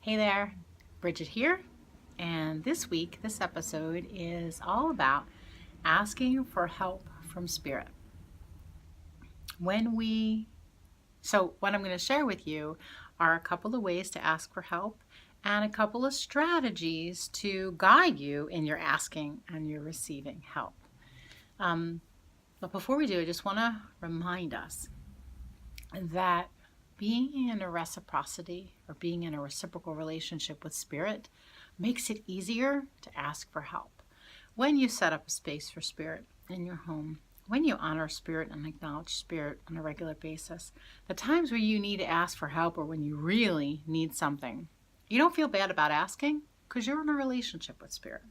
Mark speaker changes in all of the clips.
Speaker 1: Hey there, Bridget here, and this week, this episode is all about asking for help from Spirit. What I'm going to share with you are a couple of ways to ask for help and a couple of strategies to guide you in your asking and your receiving help. But before we do, I just want to remind us that being in a reciprocity or being in a reciprocal relationship with Spirit makes it easier to ask for help. When you set up a space for Spirit in your home, when you honor Spirit and acknowledge Spirit on a regular basis, the times where you need to ask for help or when you really need something, you don't feel bad about asking because you're in a relationship with Spirit.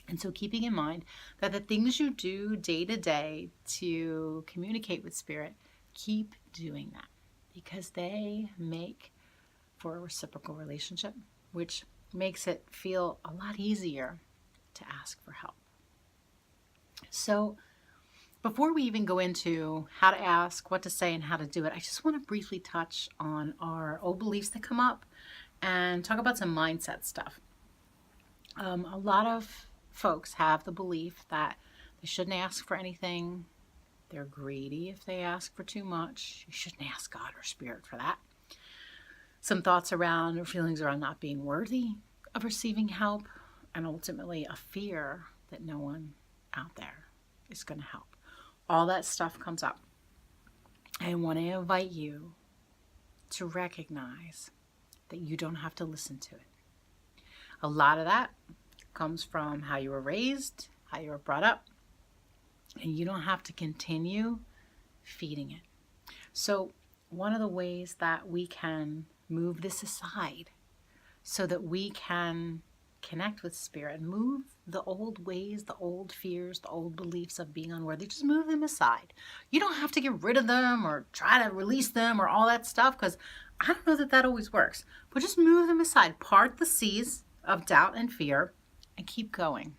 Speaker 1: And so keeping in mind that the things you do day to day to communicate with Spirit, keep doing that because they make for a reciprocal relationship, which makes it feel a lot easier to ask for help. So before we even go into how to ask, what to say, and how to do it, I just want to briefly touch on our old beliefs that come up and talk about some mindset stuff. A lot of folks have the belief that they shouldn't ask for anything. They're greedy if they ask for too much. You shouldn't ask God or Spirit for that. Some thoughts around or feelings around not being worthy of receiving help, and ultimately a fear that no one out there is going to help. All that stuff comes up. I want to invite you to recognize that you don't have to listen to it. A lot of that comes from how you were raised, how you were brought up, and you don't have to continue feeding it. So one of the ways that we can move this aside so that we can connect with Spirit, move the old ways, the old fears, the old beliefs of being unworthy, just move them aside. You don't have to get rid of them or try to release them or all that stuff, because I don't know that that always works, but just move them aside. Part the seas of doubt and fear and keep going.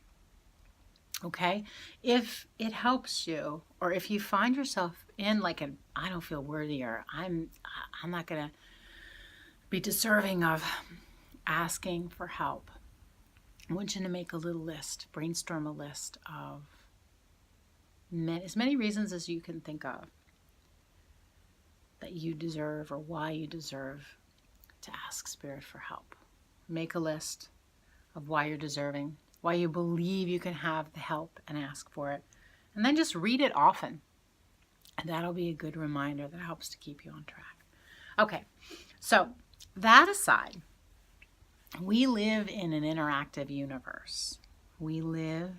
Speaker 1: Okay? If it helps you, or if you find yourself in like an I don't feel worthy, or I'm not going to be deserving of asking for help, I want you to make a little list, brainstorm a list of as many reasons as you can think of that you deserve or why you deserve to ask Spirit for help. Make a list of why you're deserving, why you believe you can have the help and ask for it. And then just read it often. And that'll be a good reminder that helps to keep you on track. Okay, so that aside, we live in an interactive universe. We live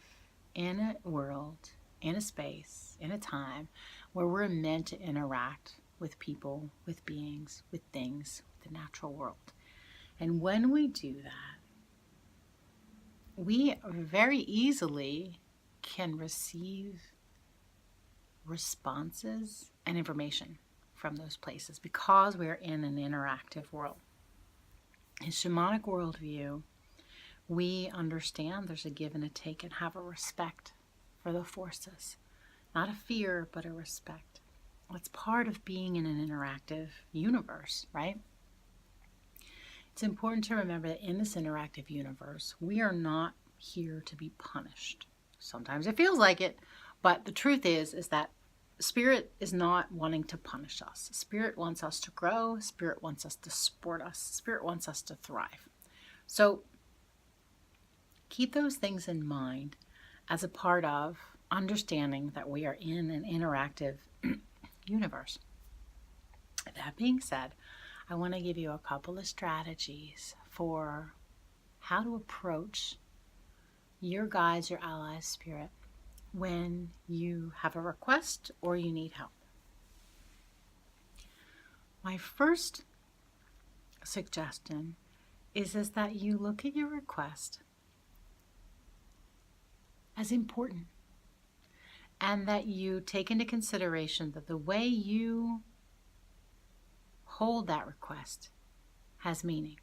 Speaker 1: in a world, in a space, in a time where we're meant to interact with people, with beings, with things, with the natural world. And when we do that, we very easily can receive responses and information from those places because we're in an interactive world. In shamanic worldview, we understand there's a give and a take and have a respect for the forces. Not a fear, but a respect. It's part of being in an interactive universe, right? It's important to remember that in this interactive universe, we are not here to be punished. Sometimes it feels like it, but the truth is that Spirit is not wanting to punish us. Spirit wants us to grow. Spirit wants us to support us. Spirit wants us to thrive. So keep those things in mind as a part of understanding that we are in an interactive universe. That being said, I want to give you a couple of strategies for how to approach your guides, your allies, Spirit, when you have a request or you need help. My first suggestion is that you look at your request as important and that you take into consideration that the way you hold that request has meaning.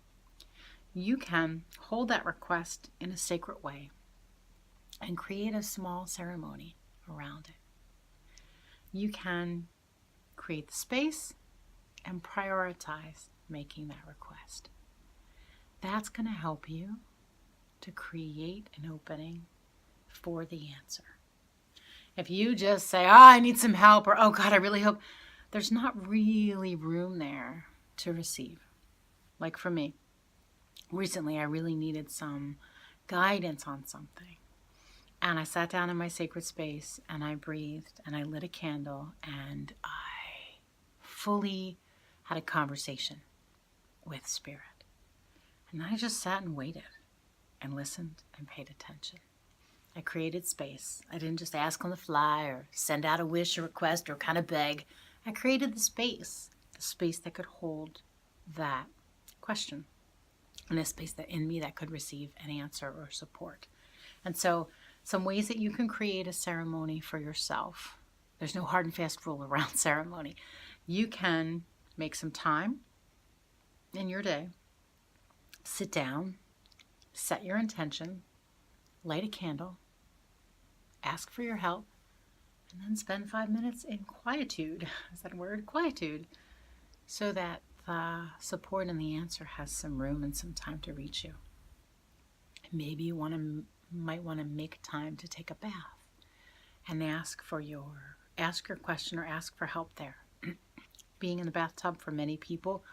Speaker 1: You can hold that request in a sacred way and create a small ceremony around it. You can create the space and prioritize making that request. That's going to help you to create an opening for the answer. If you just say, oh, I need some help, or oh God, I really hope, there's not really room there to receive. Like for me, recently I really needed some guidance on something. And I sat down in my sacred space and I breathed and I lit a candle and I fully had a conversation with Spirit. And I just sat and waited and listened and paid attention. I created space. I didn't just ask on the fly or send out a wish or request or kind of beg. I created the space that could hold that question, and a space that in me that could receive an answer or support. And so some ways that you can create a ceremony for yourself. There's no hard and fast rule around ceremony. You can make some time in your day, sit down, set your intention, light a candle, ask for your help, and then spend 5 minutes in quietude. Is that a word? Quietude. So that the support and the answer has some room and some time to reach you. Maybe you might want to make time to take a bath and ask your question or ask for help there. Being in the bathtub for many people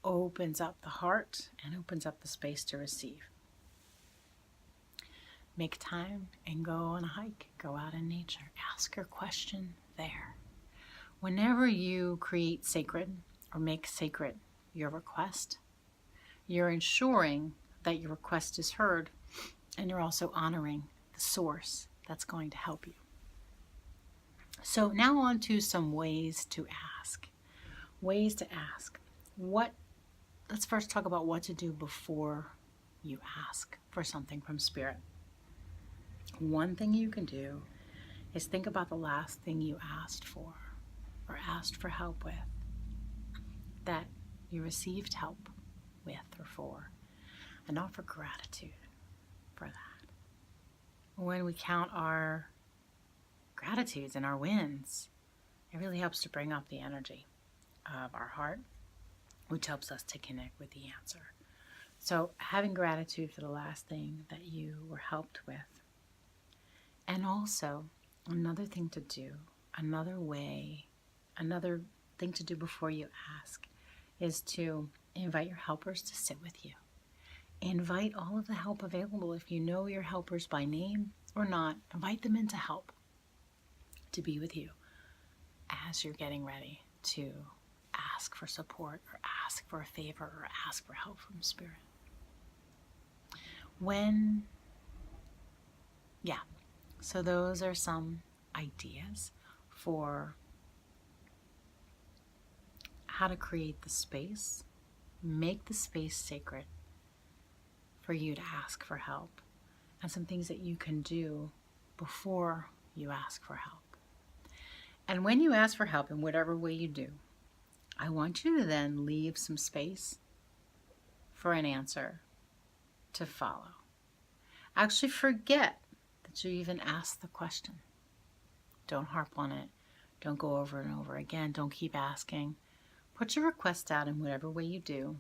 Speaker 1: opens up the heart and opens up the space to receive. Make time and go on a hike, go out in nature, ask your question there. Whenever you create sacred or make sacred your request, you're ensuring that your request is heard, and you're also honoring the source that's going to help you. So now on to some ways to ask. Ways to ask. Let's first talk about what to do before you ask for something from Spirit. One thing you can do is think about the last thing you asked for or asked for help with, that you received help with or for, and offer gratitude for that. When we count our gratitudes and our wins, it really helps to bring up the energy of our heart, which helps us to connect with the answer. So having gratitude for the last thing that you were helped with. And also, another thing to do before you ask is to invite your helpers to sit with you. Invite all of the help available. If you know your helpers by name or not, invite them in to help, to be with you as you're getting ready to ask for support or ask for a favor or ask for help from Spirit. So those are some ideas for how to create the space, make the space sacred for you to ask for help, and some things that you can do before you ask for help. And when you ask for help in whatever way you do, I want you to then leave some space for an answer to follow. Actually forget that you even asked the question. Don't harp on it. Don't go over and over again. Don't keep asking. Put your request out in whatever way you do,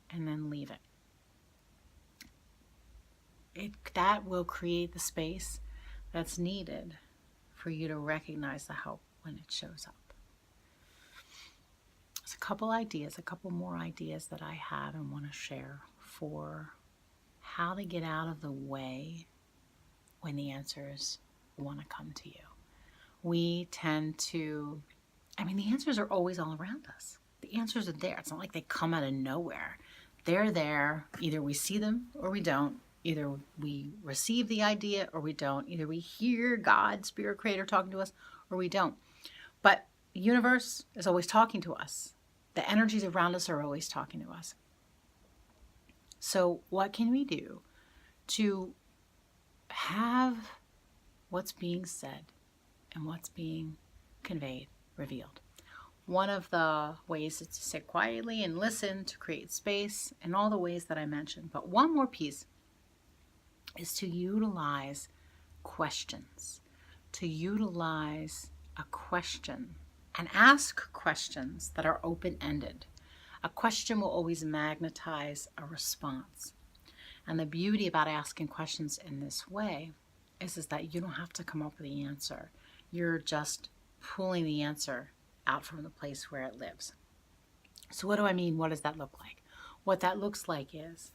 Speaker 1: and then leave it. That will create the space that's needed for you to recognize the help when it shows up. There's a couple more ideas that I have and want to share for how to get out of the way when the answers want to come to you. We tend to, the answers are always all around us. The answers are there. It's not like they come out of nowhere. They're there. Either we see them or we don't. Either we receive the idea or we don't. Either we hear God, Spirit, Creator talking to us or we don't. But the universe is always talking to us. The energies around us are always talking to us. So what can we do to have what's being said and what's being conveyed revealed? One of the ways is to sit quietly and listen, to create space, and all the ways that I mentioned. But one more piece is to utilize questions, to utilize a question and ask questions that are open-ended. A question will always magnetize a response. And the beauty about asking questions in this way is that you don't have to come up with the answer. You're just pulling the answer out from the place where it lives. So what do I mean? What does that look like? What that looks like is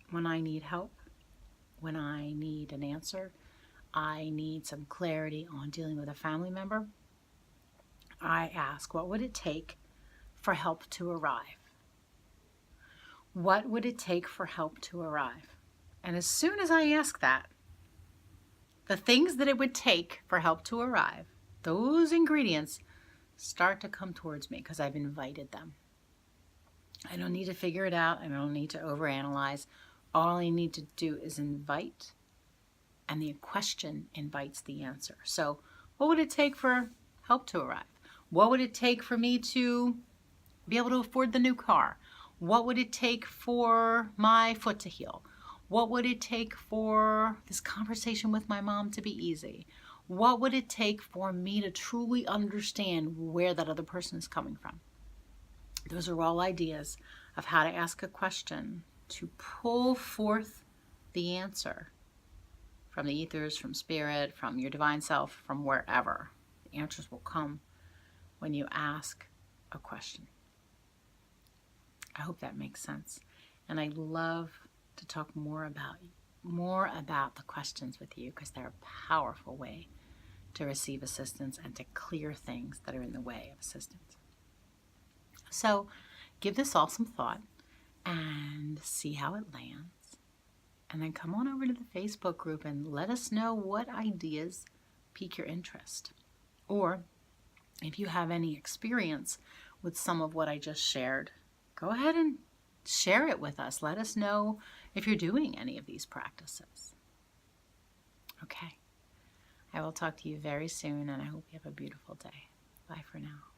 Speaker 1: when I need help, when I need an answer, I need some clarity on dealing with a family member, I ask, what would it take for help to arrive? What would it take for help to arrive? And as soon as I ask that, the things that it would take for help to arrive, those ingredients start to come towards me because I've invited them. I don't need to figure it out. I don't need to overanalyze. All I need to do is invite, and the question invites the answer. So what would it take for help to arrive? What would it take for me to be able to afford the new car? What would it take for my foot to heal? What would it take for this conversation with my mom to be easy? What would it take for me to truly understand where that other person is coming from? Those are all ideas of how to ask a question to pull forth the answer from the ethers, from spirit, from your divine self, from wherever. The answers will come when you ask a question. I hope that makes sense. And I love to talk more about the questions with you because they're a powerful way to receive assistance and to clear things that are in the way of assistance. So give this all some thought and see how it lands. And then come on over to the Facebook group and let us know what ideas pique your interest. Or if you have any experience with some of what I just shared, go ahead and share it with us. Let us know if you're doing any of these practices. Okay. I will talk to you very soon, and I hope you have a beautiful day. Bye for now.